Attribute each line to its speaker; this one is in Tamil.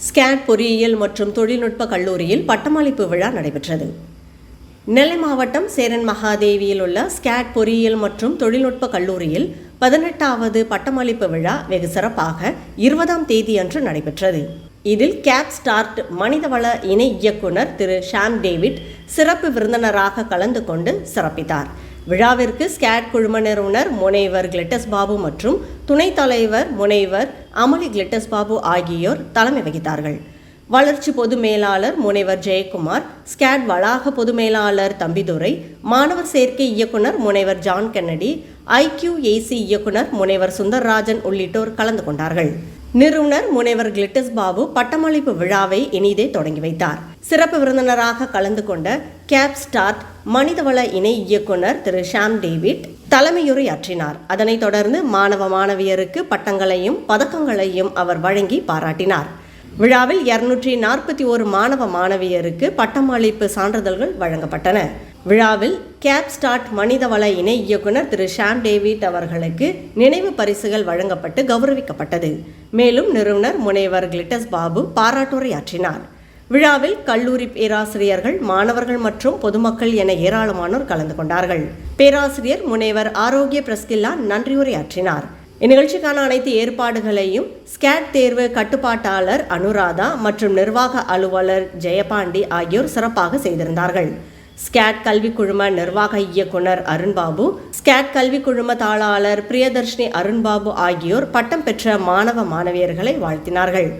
Speaker 1: ஸ்கேட் பொறியியல் மற்றும் தொழில்நுட்ப கல்லூரியில் பட்டமளிப்பு விழா நடைபெற்றது. நெல்லை மாவட்டம் சேரன் மகாதேவியில் உள்ள ஸ்கேட் பொறியியல் மற்றும் தொழில்நுட்ப கல்லூரியில் 18வது பட்டமளிப்பு விழா வெகு சிறப்பாக 20ஆம் தேதியன்று நடைபெற்றது. இதில் கேப் ஸ்டார்ட் மனிதவள இணை இயக்குனர் திரு ஷாம் டேவிட் சிறப்பு விருந்தினராக கலந்து கொண்டு சிறப்பித்தார். விழாவிற்கு ஸ்கேட் குழும நிறுவனர் முனைவர் கிளெட்டஸ் பாபு மற்றும் துணைத் தலைவர் முனைவர் அமளி கிளெட்டஸ் பாபு ஆகியோர் தலைமை வகித்தார்கள். வளர்ச்சி பொது மேலாளர் முனைவர் ஜெயக்குமார், ஸ்கேட் வளாக பொது மேலாளர் தம்பிதுரை, மாணவர் சேர்க்கை இயக்குனர் முனைவர் ஜான் கென்னடி, IQAC இயக்குனர் முனைவர் சுந்தர்ராஜன் உள்ளிட்டோர் கலந்து கொண்டார்கள். நிறுவனர் முனைவர் கிளெட்டஸ் பாபு பட்டமளிப்பு விழாவை இனிதே தொடங்கி வைத்தார். சிறப்பு விருந்தினராக கலந்து கொண்ட கேப் ஸ்டார்ட் மனிதவள இணை இயக்குனர் திரு ஷாம் டேவிட் தலைமையுரையாற்றினார். அதனைத் தொடர்ந்து மாணவ மாணவியருக்கு பட்டங்களையும் பதக்கங்களையும் அவர் வழங்கி பாராட்டினார். விழாவில் 241 மாணவ மாணவியருக்கு பட்டமளிப்பு சான்றிதழ்கள் வழங்கப்பட்டன. விழாவில் கேப் ஸ்டார்ட் மனிதவள இணை இயக்குனர் திரு ஷாம் டேவிட் அவர்களுக்கு நினைவு பரிசுகள் வழங்கப்பட்டு கௌரவிக்கப்பட்டது. மேலும் நிறுவனர் முனைவர் கிளெட்டஸ் பாபு பாராட்டுரையாற்றினார். விழாவில் கல்லூரி பேராசிரியர்கள், மாணவர்கள் மற்றும் பொதுமக்கள் என ஏராளமானோர் கலந்து கொண்டார்கள். பேராசிரியர் முனைவர் ஆரோக்கிய பிரஸ்கில்லா நன்றியுரையாற்றினார். இந்நிகழ்ச்சிக்கான அனைத்து ஏற்பாடுகளையும் ஸ்கேட் தேர்வு கட்டுப்பாட்டாளர் அனுராதா மற்றும் நிர்வாக அலுவலர் ஜெயபாண்டி ஆகியோர் சிறப்பாக செய்திருந்தார்கள். ஸ்கேட் கல்வி குழும நிர்வாக இயக்குனர் அருண்பாபு, ஸ்கேட் கல்வி குழும தாளாளர் பிரியதர்ஷினி அருண்பாபு ஆகியோர் பட்டம் பெற்ற மாணவ மாணவியர்களை வாழ்த்தினார்கள்.